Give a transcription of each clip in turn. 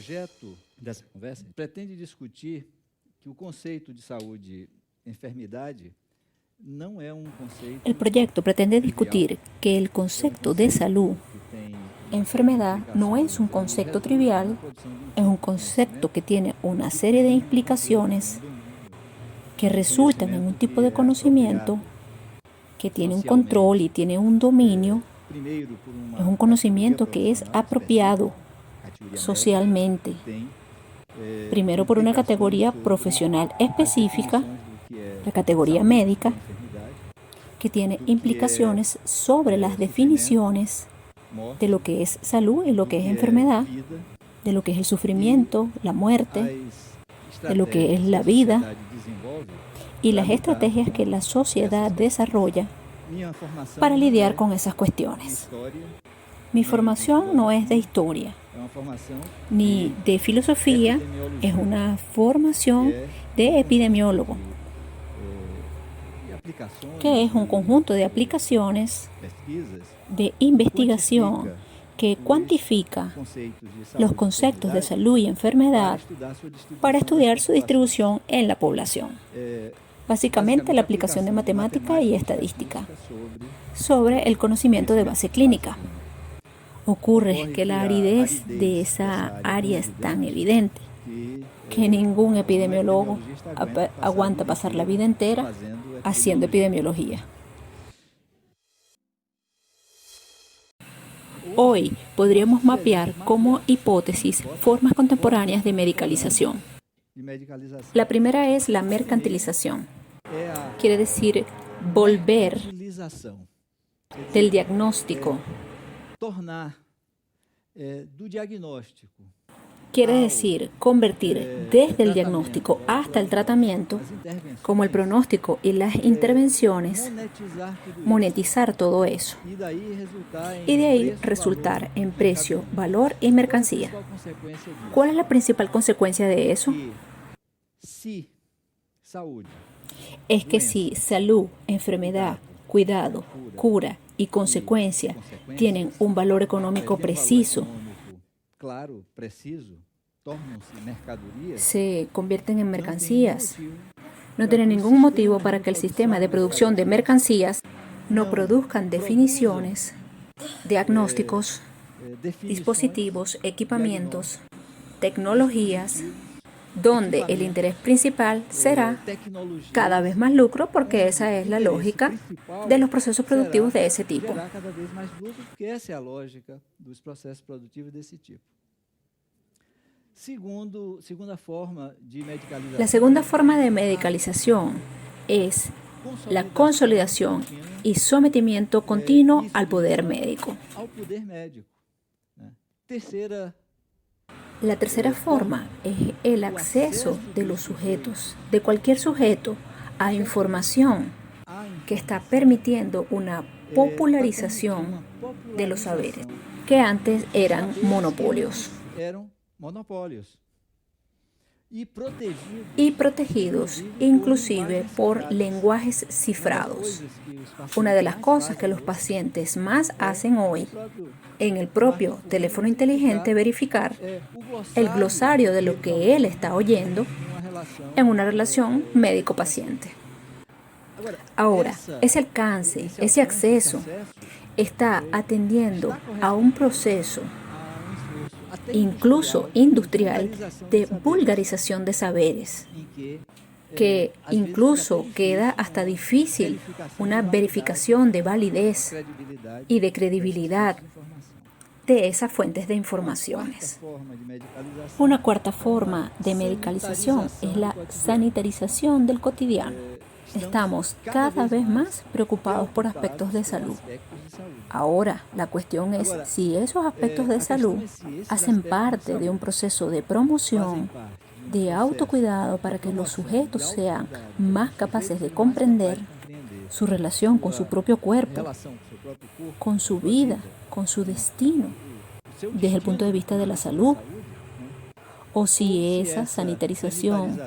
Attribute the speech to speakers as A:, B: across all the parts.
A: projeto dessa conversa pretende discutir que o conceito de saúde e enfermidade não é conceito
B: El proyecto pretende
A: trivial.
B: discutir que el concepto de salud, enfermedad, no es un concepto trivial, es un concepto que tiene una serie de implicaciones que resultan en un tipo de conocimiento que tiene un control y tiene un dominio. Es un conocimiento que es apropiado socialmente, primero por una categoría profesional específica, la categoría médica, que tiene implicaciones sobre las definiciones de lo que es salud y lo que es enfermedad, de lo que es el sufrimiento, la muerte, de lo que es la vida y las estrategias que la sociedad desarrolla para lidiar con esas cuestiones. Mi formación no es de historia ni de filosofía, es una formación de epidemiólogo, que es un conjunto de aplicaciones de investigación que cuantifica los conceptos de salud y enfermedad para estudiar su distribución en la población. Básicamente la aplicación de matemática y estadística sobre el conocimiento de base clínica. Ocurre que la aridez de esa área es tan evidente que ningún epidemiólogo aguanta pasar la vida entera haciendo epidemiología. Hoy podríamos mapear como hipótesis formas contemporáneas de medicalización. La primera es la mercantilización. Quiere decir volver del diagnóstico. Quiere decir convertir desde el diagnóstico hasta el tratamiento, como el pronóstico y las intervenciones, monetizar todo eso. Y de ahí resultar en precio, valor y mercancía. ¿Cuál es la principal consecuencia de eso? Es que si salud, enfermedad, cuidado, cura y consecuencia tienen un valor económico preciso, se convierten en mercancías. No tiene ningún motivo para que el sistema de producción de mercancías no produzcan definiciones, diagnósticos, dispositivos, equipamientos, tecnologías, donde el interés principal será cada vez más lucro, porque esa es la lógica de los procesos productivos de ese tipo. La segunda forma de medicalización es la consolidación y sometimiento continuo al poder médico. La tercera forma es el acceso de los sujetos, de cualquier sujeto, a información que está permitiendo una popularización de los saberes que antes eran monopolios. Y protegidos inclusive por lenguajes cifrados. Una de las cosas que los pacientes más hacen hoy en el propio teléfono inteligente, verificar el glosario de lo que él está oyendo en una relación médico-paciente. Ahora, ese alcance, ese acceso está atendiendo a un proceso incluso industrial de vulgarización de saberes, que incluso queda hasta difícil una verificación de validez y de credibilidad de esas fuentes de informaciones. Una cuarta forma de medicalización es la sanitarización del cotidiano. Estamos cada vez más preocupados por aspectos de salud. Ahora, la cuestión es si esos aspectos de salud hacen parte de un proceso de promoción, de autocuidado para que los sujetos sean más capaces de comprender su relación con su propio cuerpo, con su vida, con su destino, desde el punto de vista de la salud, o si esa sanitarización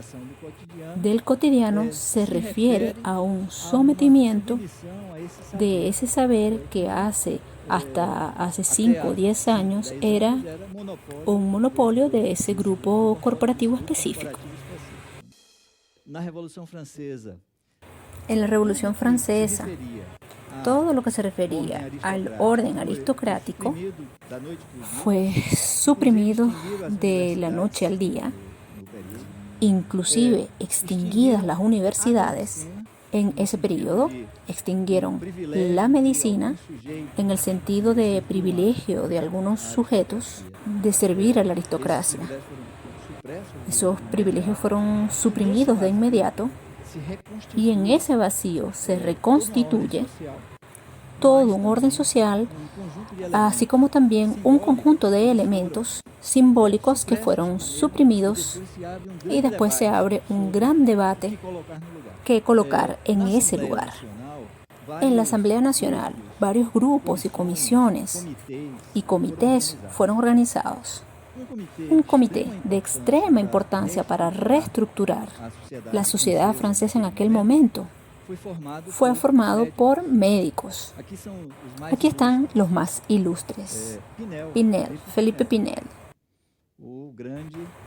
B: del cotidiano se refiere a un sometimiento de ese saber que hasta hace 5 o 10 años era un monopolio de ese grupo corporativo específico. En la Revolución Francesa, todo lo que se refería al orden aristocrático fue suprimido de la noche al día, inclusive extinguidas las universidades. En ese periodo extinguieron la medicina en el sentido de privilegio de algunos sujetos de servir a la aristocracia. Esos privilegios fueron suprimidos de inmediato y en ese vacío se reconstituye todo un orden social, así como también un conjunto de elementos simbólicos que fueron suprimidos, y después se abre un gran debate que colocar en ese lugar. En la Asamblea Nacional, varios grupos y comisiones y comités fueron organizados. Un comité de extrema importancia para reestructurar la sociedad francesa en aquel momento fue formado por médicos. Aquí están los más ilustres. Pinel, Felipe Pinel,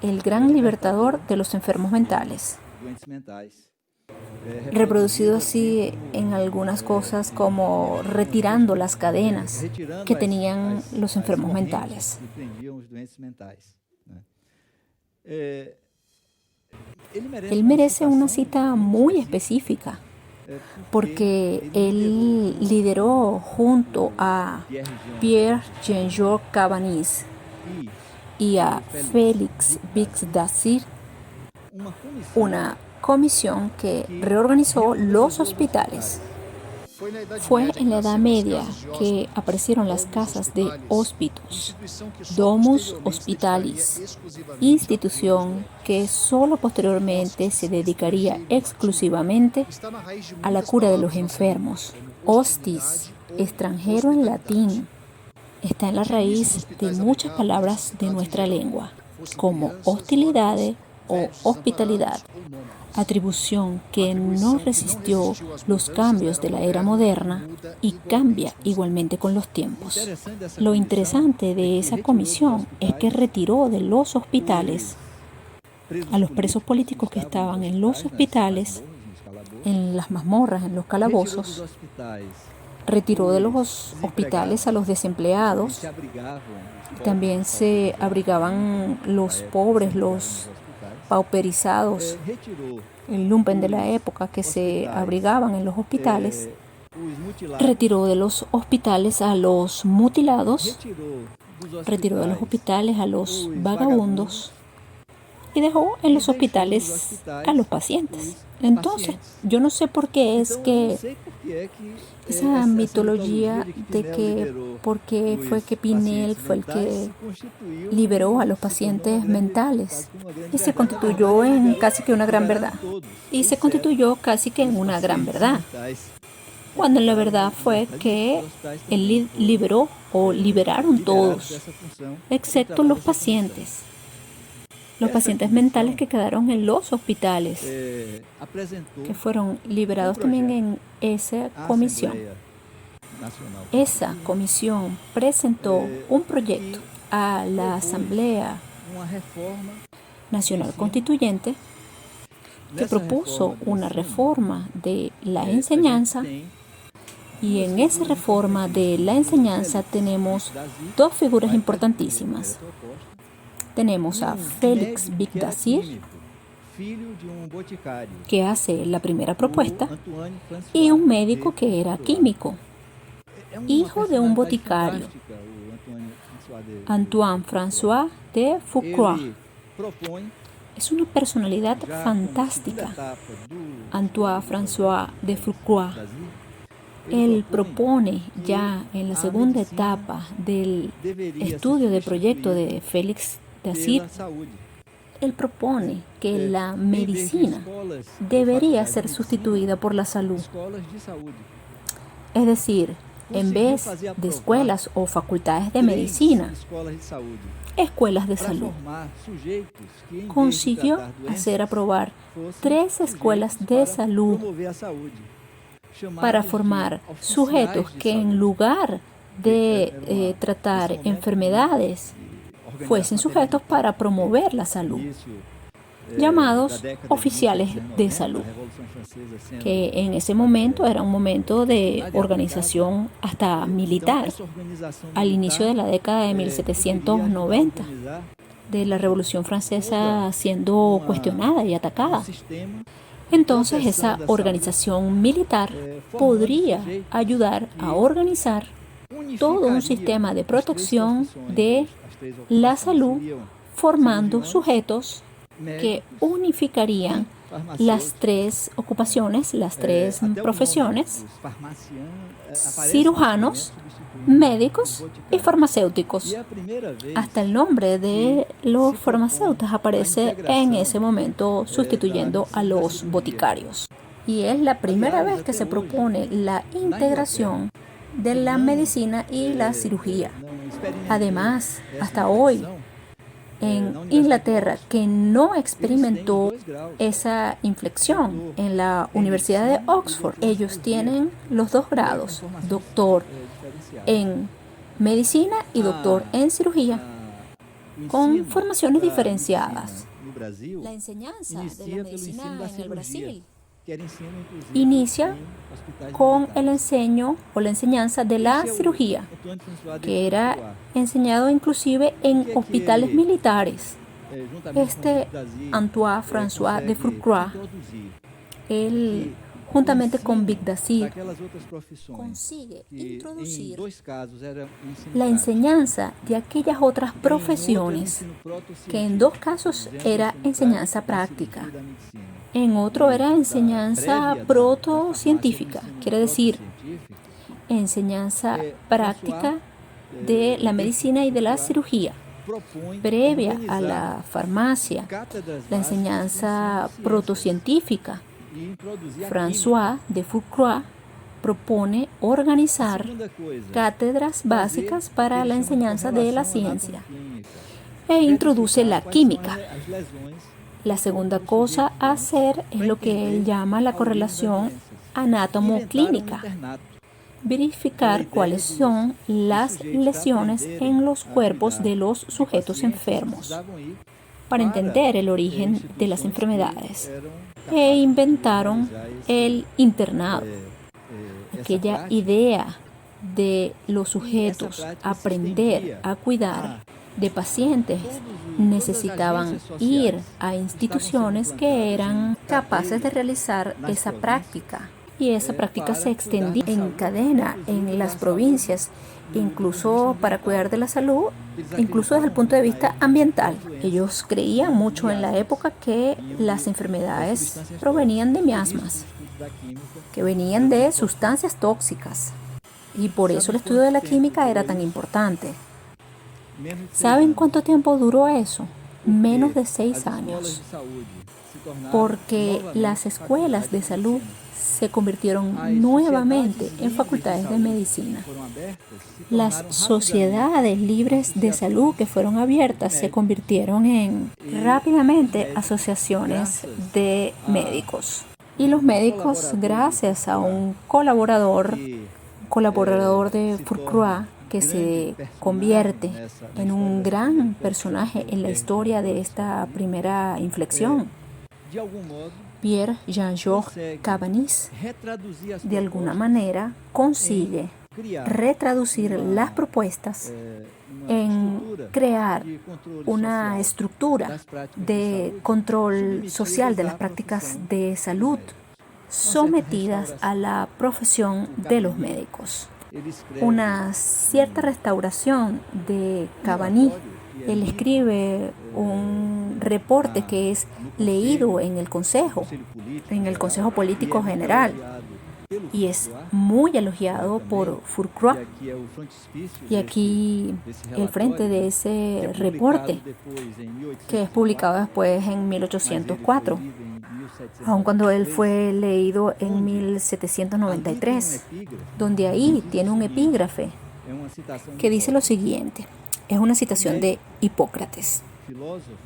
B: el gran libertador de los enfermos mentales. Reproducido así en algunas cosas como retirando las cadenas que tenían los enfermos mentales. Él merece una cita muy específica porque él lideró junto a Pierre Jean-Jacques Cabanis y a Félix Bix-Dassir una comisión que reorganizó los hospitales. Fue en la Edad Media que aparecieron las casas de hóspitos, domus hospitalis, institución que solo posteriormente se dedicaría exclusivamente a la cura de los enfermos. Hostis, extranjero en latín, está en la raíz de muchas palabras de nuestra lengua, como hostilidad o hospitalidad, atribución que no resistió los cambios de la era moderna y cambia igualmente con los tiempos. Lo interesante de esa comisión es que retiró de los hospitales a los presos políticos que estaban en los hospitales, en las mazmorras, en los calabozos. Retiró de los hospitales a los desempleados. También se abrigaban los pobres, los pauperizados, el lumpen de la época que se abrigaban en los hospitales. Retiró de los hospitales a los mutilados, retiró de los hospitales a los vagabundos y dejó en los hospitales a los pacientes. Entonces, yo no sé por qué es que esa mitología de que por qué fue que Pinel fue el que liberó a los pacientes mentales y se constituyó en casi que una gran verdad. Cuando la verdad fue que él liberó o liberaron todos, excepto los pacientes mentales que quedaron en los hospitales, que fueron liberados también en esa comisión. Esa comisión presentó un proyecto a la Asamblea Nacional Constituyente que propuso una reforma de la enseñanza, y en esa reforma de la enseñanza tenemos dos figuras importantísimas. Tenemos a Félix Bix-Dassir, que hace la primera propuesta, y un médico que era químico, hijo de un boticario, Antoine François de Foucault. Es una personalidad fantástica. Antoine François de Foucault. Él propone ya en la segunda etapa del estudio del proyecto de Félix Dassir, él propone que la medicina debería ser sustituida por la salud. Es decir, en vez de escuelas o facultades de medicina, escuelas de salud. Consiguió hacer aprobar 3 escuelas de salud para formar sujetos que en lugar de tratar enfermedades, fuesen sujetos para promover la salud, llamados oficiales de salud, que en ese momento era un momento de organización hasta militar, al inicio de la década de 1790, de la Revolución Francesa siendo cuestionada y atacada. Entonces esa organización militar podría ayudar a organizar todo un sistema de protección de la salud, formando sujetos que unificarían las 3 ocupaciones, las 3 profesiones: cirujanos, médicos y farmacéuticos. Hasta el nombre de los farmacéuticos aparece en ese momento sustituyendo a los boticarios. Y es la primera vez que se propone la integración de la medicina y la cirugía. Además, hasta hoy, en Inglaterra, que no experimentó esa inflexión, en la Universidad de Oxford, ellos tienen los 2 grados, doctor en medicina y doctor en cirugía, con formaciones diferenciadas. La enseñanza de la medicina en el Brasil inicia con el la enseñanza de la cirugía, que era enseñado inclusive en hospitales militares. Antoine François de Fourcroy, él juntamente con Bigdassir, consigue introducir la enseñanza de aquellas otras profesiones, que en 2 casos era enseñanza práctica, en otro era enseñanza protocientífica, quiere decir, enseñanza práctica de la medicina y de la cirugía, previa a la farmacia, la enseñanza protocientífica. François de Fourcroy propone organizar cátedras básicas para la enseñanza de la ciencia e introduce la química. La segunda cosa a hacer es lo que él llama la correlación anátomo-clínica, verificar cuáles son las lesiones en los cuerpos de los sujetos enfermos para entender el origen de las enfermedades. E inventaron el internado, aquella idea de los sujetos aprender a cuidar de pacientes. Necesitaban ir a instituciones que eran capaces de realizar esa práctica, y esa práctica se extendía en cadena en las provincias, incluso para cuidar de la salud, incluso desde el punto de vista ambiental. Ellos creían mucho en la época que las enfermedades provenían de miasmas, que venían de sustancias tóxicas, y por eso el estudio de la química era tan importante. ¿Saben cuánto tiempo duró eso? Menos de 6 años, porque las escuelas de salud se convirtieron nuevamente en facultades de medicina. Las sociedades libres de salud que fueron abiertas se convirtieron rápidamente asociaciones de médicos. Y los médicos, gracias a un colaborador de Fourcroy, que se convierte en un gran personaje en la historia de esta primera inflexión, Pierre Jean-Georges Cabanis, de alguna manera consigue retraducir las propuestas en crear una estructura de control social de las prácticas de salud sometidas a la profesión de los médicos. Una cierta restauración de Cabanis. Él escribe un reporte que es leído en el Consejo Político General, y es muy elogiado por Fourcroy. Y aquí el frente de ese reporte, que es publicado después en 1804, aun cuando él fue leído en 1793, donde ahí tiene un epígrafe que dice lo siguiente: Es una citación de Hipócrates.
A: filósofo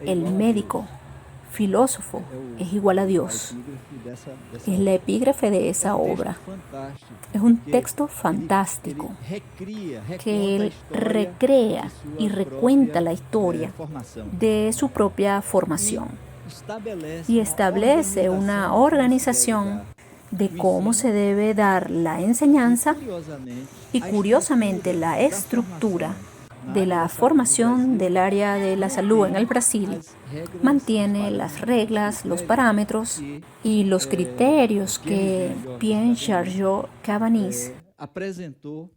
A: é
B: El
A: igual a
B: médico, filósofo, es igual a
A: Deus.
B: Dios.
A: A epígrafe dessa
B: Es la epígrafe de esa
A: obra.
B: obra.
A: Fantástico.
B: Es un
A: porque
B: texto
A: ele
B: fantástico
A: recria,
B: que él
A: reconta a história
B: recrea
A: de sua
B: y recuenta la
A: própria,
B: historia
A: formação.
B: de su propia formación
A: Estabelece
B: y establece una organización de cómo se debe dar la enseñanza y curiosamente la estructura de la formación del área de la salud en el Brasil mantiene las reglas, los parámetros y los criterios que Pierre-Georges Cabanis
A: apresentou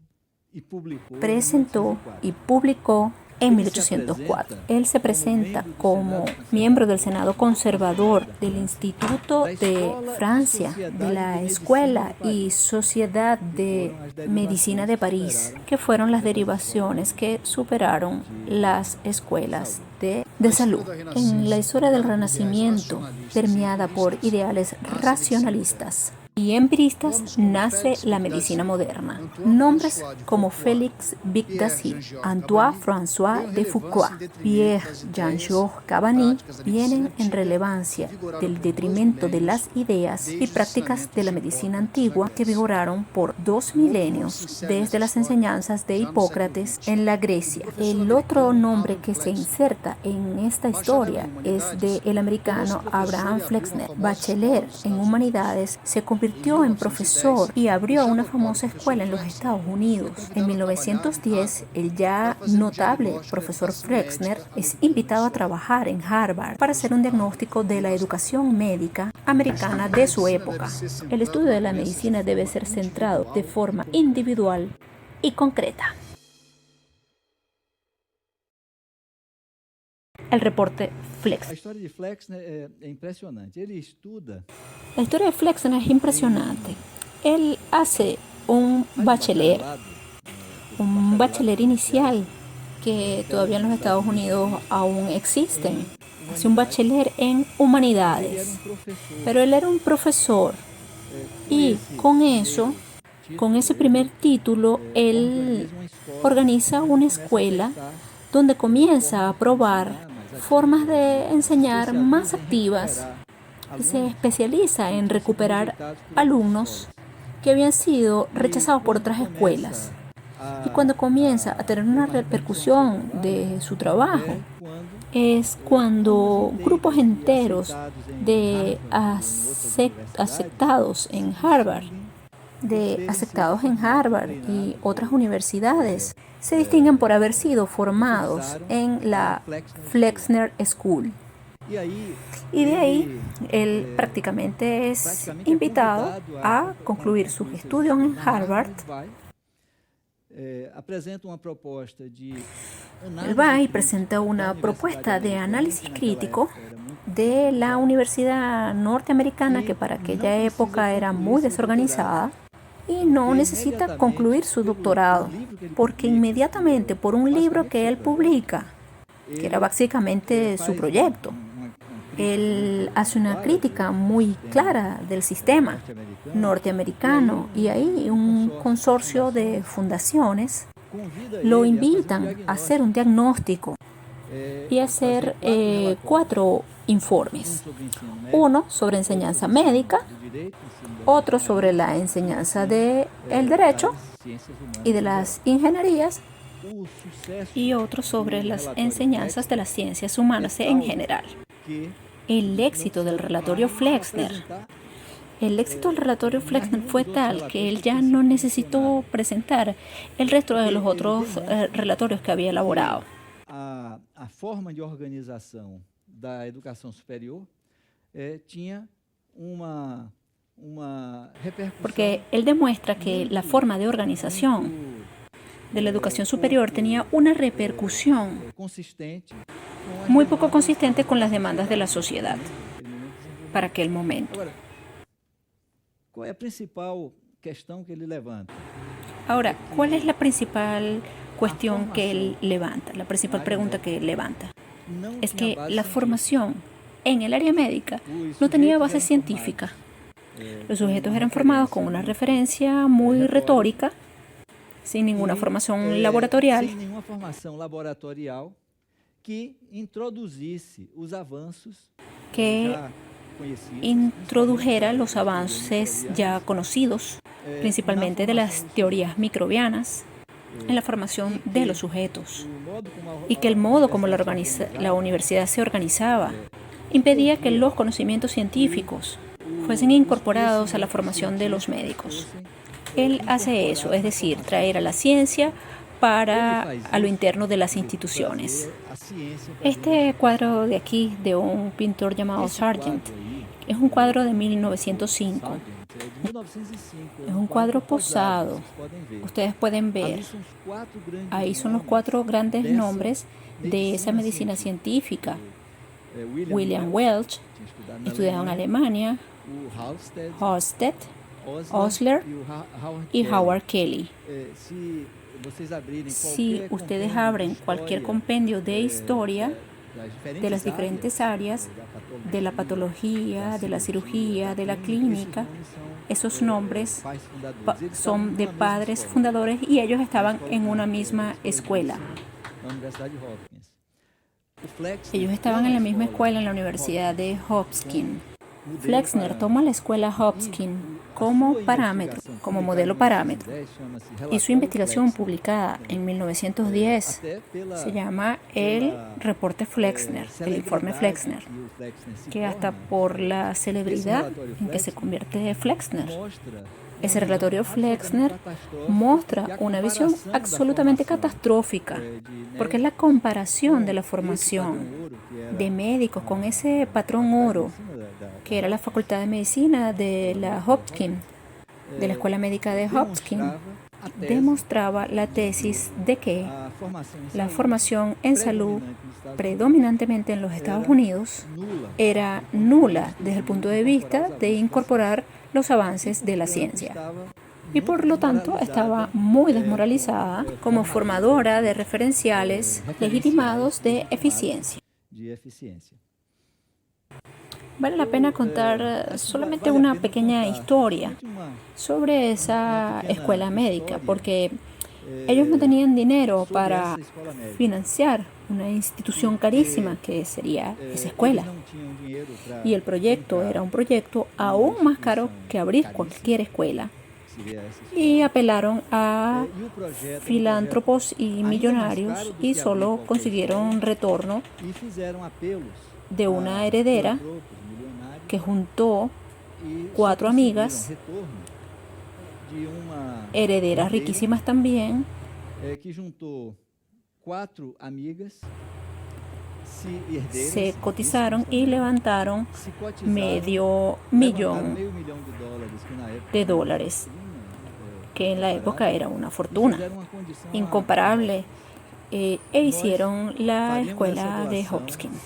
A: e publicou
B: presentó y publicó en 1804. Él se presenta como miembro del Senado Conservador del Instituto de Francia, de la Escuela y Sociedad de Medicina de París, que fueron las derivaciones que superaron las escuelas de salud. En la historia del Renacimiento, permeada por ideales racionalistas y empiristas, nace la medicina moderna. Nombres como Félix Vic Dassy, Antoine François de Foucault, Pierre-Jean-Georges Cabanis vienen en relevancia del detrimento de las ideas y prácticas de la medicina antigua que vigoraron por 2 milenios desde las enseñanzas de Hipócrates en la Grecia. El otro nombre que se inserta en esta historia es del americano Abraham Flexner. Bachiller en humanidades, se convirtió en profesor y abrió una famosa escuela en los Estados Unidos. En 1910, el ya notable profesor Flexner es invitado a trabajar en Harvard para hacer un diagnóstico de la educación médica americana de su época. El estudio de la medicina debe ser centrado de forma individual y concreta. El reporte Flexner.
A: A história de Flexner é impressionante. Ele estuda.
B: La historia de Flexner es impresionante. Él hace un bachiller inicial que todavía en los Estados Unidos aún existen. Hace un bachiller en humanidades. Pero él era un profesor y con eso, con ese primer título, él organiza una escuela donde comienza a probar formas de enseñar más activas y se especializa en recuperar alumnos que habían sido rechazados por otras escuelas. Y cuando comienza a tener una repercusión de su trabajo, es cuando grupos enteros de aceptados en Harvard y otras universidades se distinguen por haber sido formados en la Flexner School. Y de ahí él prácticamente es invitado a concluir sus estudios en Harvard. Él va y presenta una propuesta de análisis crítico de la universidad norteamericana, que para aquella época era muy desorganizada, y no necesita concluir su doctorado, porque inmediatamente por un libro que él publica, que era básicamente su proyecto, él hace una crítica muy clara del sistema norteamericano, y ahí un consorcio de fundaciones lo invitan a hacer un diagnóstico y hacer 4 informes. Uno sobre enseñanza médica, otro sobre la enseñanza del derecho y de las ingenierías, y otro sobre las enseñanzas de las ciencias humanas en general. El éxito del relatorio Flexner fue tal que él ya no necesitó presentar el resto de los otros relatorios que había elaborado.
A: A forma de organização da educação superior tinha uma repercussão.
B: Porque él demuestra que la forma de organización de la educación superior tenía una repercusión muy poco consistente con las demandas de la sociedad para aquel momento.
A: Qual é a principal questão que ele levanta?
B: Ahora, ¿cuál es la principal cuestión que él levanta? La principal pregunta que él levanta es que la formación en el área médica no tenía base científica. Los sujetos eran formados con una referencia muy retórica sin ninguna formación laboratorial,
A: sem nenhuma formação laboratorial que introduzisse os avanços
B: que
A: já conhecidos,
B: introdujera los avances ya conocidos, principalmente de las teorías microbianas, en la formación de los sujetos, y que el modo como la universidad se organizaba impedía que los conocimientos científicos fuesen incorporados a la formación de los médicos. Él hace eso, es decir, traer a la ciencia a lo interno de las instituciones. Este cuadro de aquí, de un pintor llamado Sargent, es un cuadro de 1905. Es un cuadro posado. Ustedes pueden ver. Ahí son los 4 grandes nombres de esa medicina científica. William Welch, estudiado en Alemania, Halsted, Osler y Howard Kelly. Si ustedes abren cualquier compendio de historia de las diferentes áreas, de la patología, de la cirugía, de la clínica, esos nombres son de padres fundadores y ellos estaban en una misma escuela. Ellos estaban en la misma escuela en la Universidad de Hopkins. Flexner toma la escuela Hopkins como parámetro, como modelo parámetro, y su investigación publicada en 1910 se llama el reporte Flexner, el informe Flexner, que hasta por la celebridad en que se convierte Flexner, ese relatorio Flexner muestra una visión absolutamente catastrófica, porque es la comparación de la formación de médicos con ese patrón oro, que era la Facultad de Medicina de la Hopkins, de la Escuela Médica de Hopkins, demostraba la tesis de que la formación en salud, predominantemente en los Estados Unidos, era nula desde el punto de vista de incorporar los avances de la ciencia. Y por lo tanto estaba muy desmoralizada como formadora de referenciales legitimados de eficiencia. Vale la pena contar solamente una pequeña historia sobre esa escuela médica, porque ellos no tenían dinero para financiar una institución carísima que sería esa escuela. Y el proyecto era un proyecto aún más caro que abrir cualquier escuela. Y apelaron a filántropos y millonarios y solo consiguieron retorno de una heredera que juntó 4 amigas, herederas riquísimas también, se cotizaron y levantaron $500,000 de dólares, que en la época era una fortuna incomparable, e hicieron la escuela de Hopkins.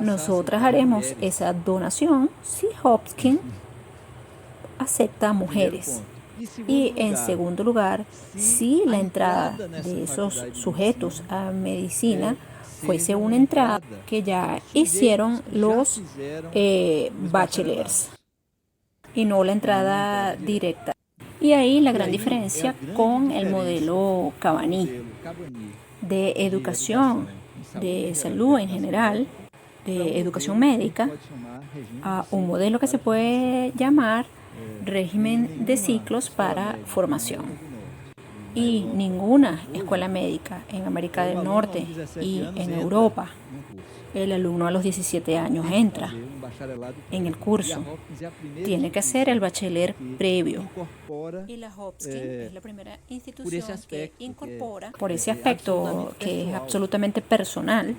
B: Nosotras haremos esa donación si Hopkins acepta mujeres. Y en segundo lugar, si la entrada de esos sujetos a medicina fuese una entrada que ya hicieron los bachelors y no la entrada directa. Y ahí la gran diferencia con el modelo Cabaní de educación, de salud en general, de educación médica, a un modelo que se puede llamar régimen de ciclos para formación. Y ninguna escuela médica en América del Norte y en Europa, el alumno a los 17 años entra en el curso. Tiene que hacer el bachiller previo. Y la Hopkins es la primera institución que incorpora, por ese aspecto que es absolutamente personal.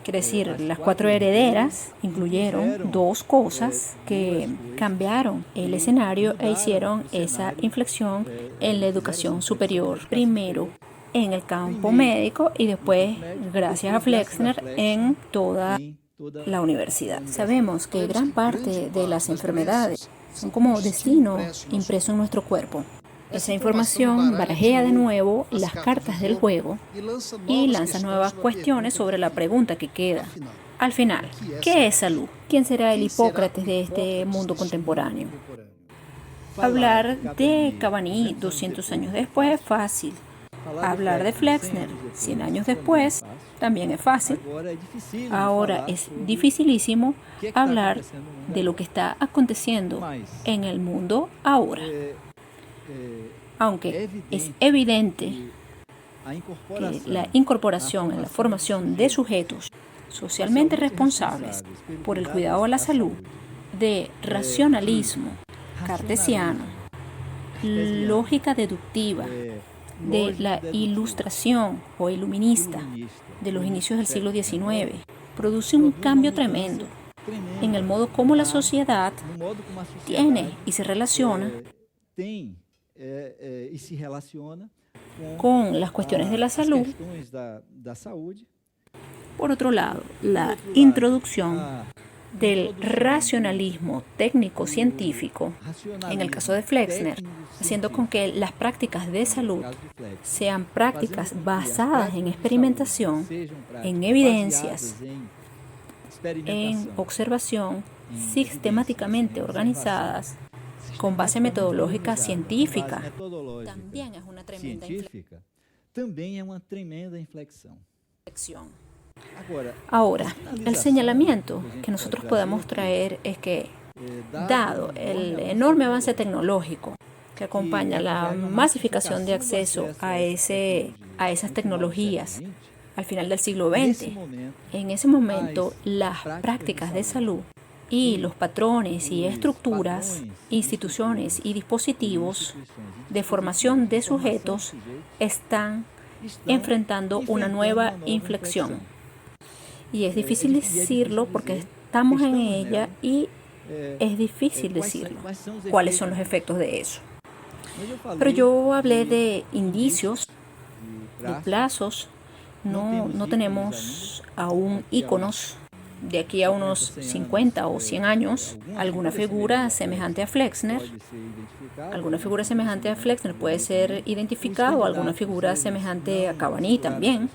B: Quiere decir, las 4 herederas incluyeron 2 cosas que cambiaron el escenario e hicieron esa inflexión en la educación superior. Primero en el campo médico y después, gracias a Flexner, en toda la universidad. Sabemos que gran parte de las enfermedades son como destino impreso en nuestro cuerpo. Esa información barajea de nuevo las cartas del juego y lanza nuevas cuestiones sobre la pregunta que queda. Al final, ¿qué es salud? ¿Quién será el Hipócrates de este mundo contemporáneo? Hablar de Cabaní 200 años después es fácil. Hablar de Flexner 100 años después también es fácil. Ahora es dificilísimo hablar de lo que está aconteciendo en el mundo ahora. Aunque es evidente que la incorporación en la formación de sujetos socialmente responsables por el cuidado de la salud, de racionalismo cartesiano, lógica deductiva, de la ilustración o iluminista de los inicios del siglo XIX, produce un cambio tremendo en el modo como la sociedad tiene y se relaciona con las cuestiones de la salud. Por otro lado, la introducción del racionalismo técnico-científico, en el caso de Flexner, haciendo con que las prácticas de salud sean prácticas basadas en experimentación, en evidencias, en observación, sistemáticamente organizadas, con base metodológica científica. También es una tremenda inflexión. Ahora, el señalamiento que nosotros podemos traer es que, dado el enorme avance tecnológico que acompaña la masificación de acceso a esas tecnologías al final del siglo XX, en ese momento las prácticas de salud y los patrones y estructuras, instituciones y dispositivos de formación de sujetos están enfrentando una nueva inflexión. Y es difícil decirlo porque estamos en ella y es difícil decirlo cuáles son los efectos de eso. Pero yo hablé de indicios, de plazos. No tenemos aún íconos de aquí a unos 50 o 100 años. Alguna figura semejante a Flexner. Alguna figura semejante a Flexner puede ser identificada, o alguna figura semejante a Cabaní también.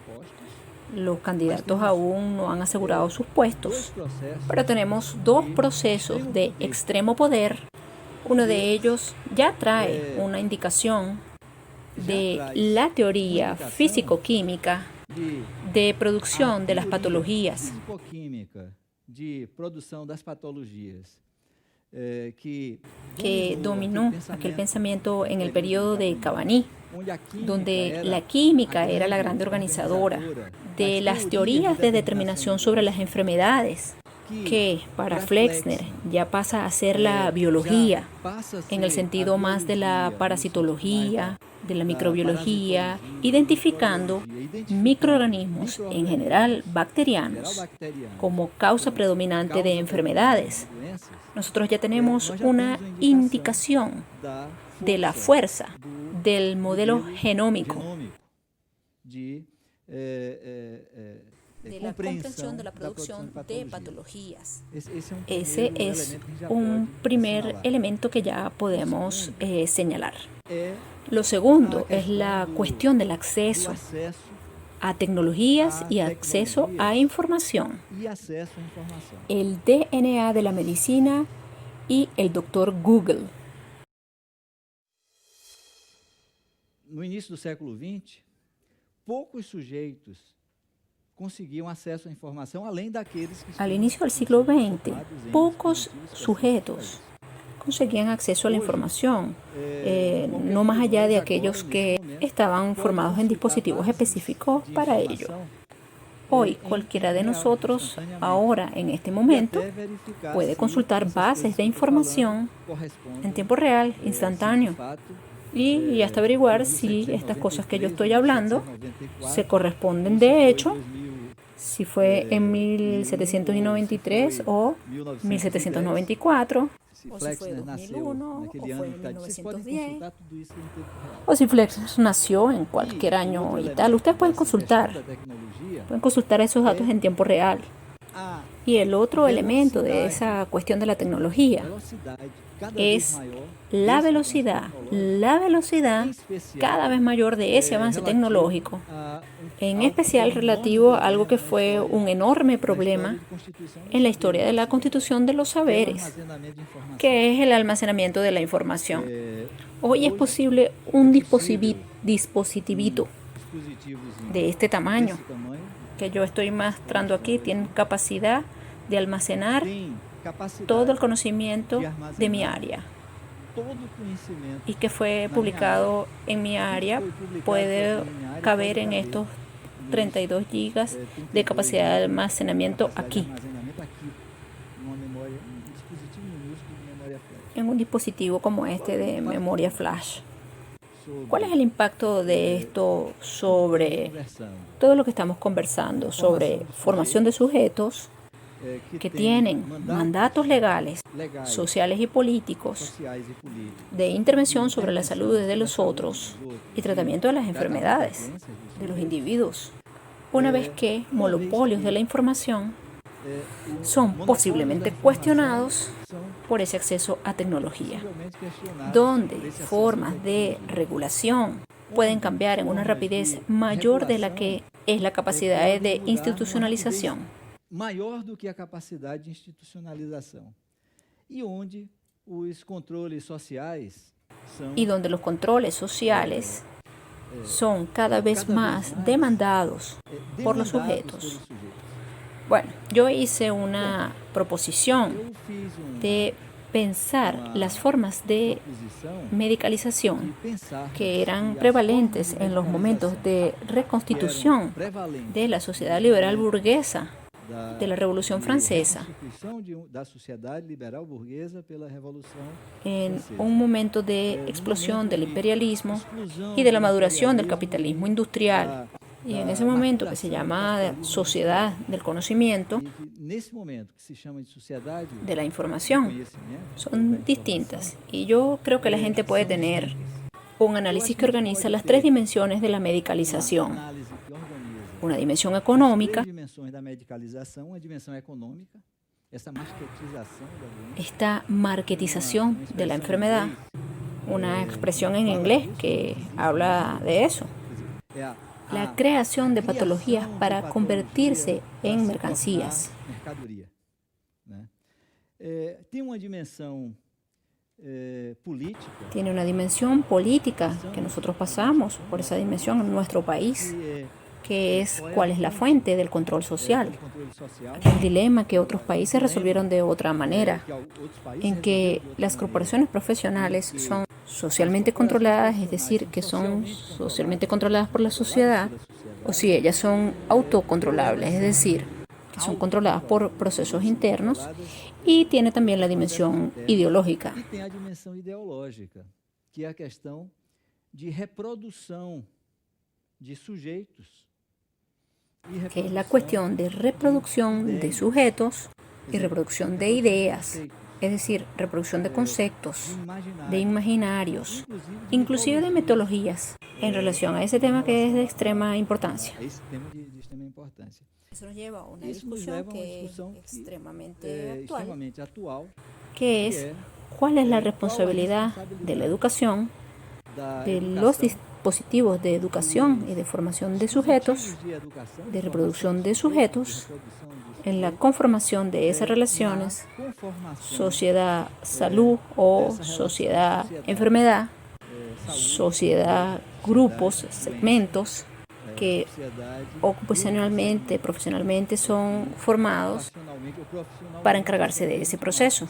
B: Los candidatos aún no han asegurado sus puestos, pero tenemos dos procesos de extremo poder. Uno de ellos ya trae una indicación de la teoría físico-química de producción de las patologías. Que dominó aquel pensamiento en el periodo de Cabaní, donde la química era la grande organizadora de las teorías de determinación sobre las enfermedades, que para Flexner ya pasa a ser la biología, en el sentido más de la parasitología, de la microbiología, identificando microorganismos, en general bacterianos, como causa predominante de enfermedades. Nosotros ya tenemos una indicación de la fuerza del modelo genómico, de la comprensión de la producción de patologías. Ese es un primer elemento que ya podemos señalar. Lo segundo es la cuestión del acceso a tecnologías y acceso a información. El DNA de la medicina y el Dr. Google.
A: No início do século XX, poucos sujeitos conseguiam acesso à informação além daqueles que
B: Al inicio del siglo XX, pocos sujetos conseguían acceso a la información, no más allá de aquellos que estaban formados en dispositivos específicos para ello. Hoy, cualquiera de nosotros, ahora, en este momento, puede consultar bases de información en tiempo real, instantáneo, y hasta averiguar si estas cosas que yo estoy hablando se corresponden de hecho, si fue en 1793 o 1794, o si fue 2001, o fue en 1910, o si Flexner nació en cualquier año y tal. Ustedes pueden consultar esos datos en tiempo real. Y el otro elemento de esa cuestión de la tecnología es la velocidad cada vez mayor de ese avance tecnológico, en especial relativo a algo que fue un enorme problema en la historia de la constitución de los saberes, que es el almacenamiento de la información. Hoy es posible un dispositivito de este tamaño que yo estoy mostrando aquí, tiene capacidad de almacenar todo el conocimiento de mi área, y que fue publicado en mi área puede caber en estos 32 gigas de capacidad de almacenamiento aquí, en un dispositivo como este de memoria flash. ¿Cuál es el impacto de esto sobre todo lo que estamos conversando, sobre formación de sujetos que tienen mandatos legales, sociales y políticos, de intervención sobre la salud de los otros y tratamiento de las enfermedades de los individuos, una vez que monopolios de la información son posiblemente cuestionados por ese acceso a tecnología, donde formas de regulación pueden cambiar en una rapidez mayor de la que es la capacidad de institucionalización.
A: Maior do que a capacidade de institucionalização. E onde os controles sociais são,
B: y donde los controles sociales son cada vez más demandados por los sujetos. Bueno, yo hice una proposición de pensar las formas de medicalización que eran prevalentes en los momentos de reconstitución de la sociedad liberal burguesa de la Revolución Francesa, en un momento de explosión del imperialismo y de la maduración del capitalismo industrial. Y en ese momento que se llama sociedad del conocimiento, de la información, son distintas. Y yo creo que la gente puede tener un análisis que organiza las tres dimensiones de la medicalización. Una dimensión económica, esta marketización de la enfermedad, una expresión en inglés que habla de eso. La creación de patologías para convertirse en mercancías. Tiene una dimensión política que nosotros pasamos por esa dimensión en nuestro país, que es cuál es la fuente del control social. El dilema que otros países resolvieron de otra manera, en que las corporaciones profesionales son socialmente controladas, es decir, que son socialmente controladas por la sociedad, o si ellas son autocontrolables, es decir, que son controladas por procesos internos, y tiene también la dimensión ideológica.
A: E tem a dimensão ideológica, que é a questão de reprodução de sujeitos,
B: que es la cuestión de reproducción de sujetos y reproducción de ideas, es decir, reproducción de conceptos, de imaginarios, inclusive de metodologías, en relación a ese tema que es de extrema importancia. Eso nos lleva a una discusión que es extremadamente actual, que es cuál es la responsabilidad de la educación, de los dispositivos de educación y de formación de sujetos, de reproducción de sujetos, en la conformación de esas relaciones, sociedad-salud o sociedad-enfermedad, sociedad-grupos, segmentos, que ocupacionalmente, profesionalmente son formados para encargarse de ese proceso.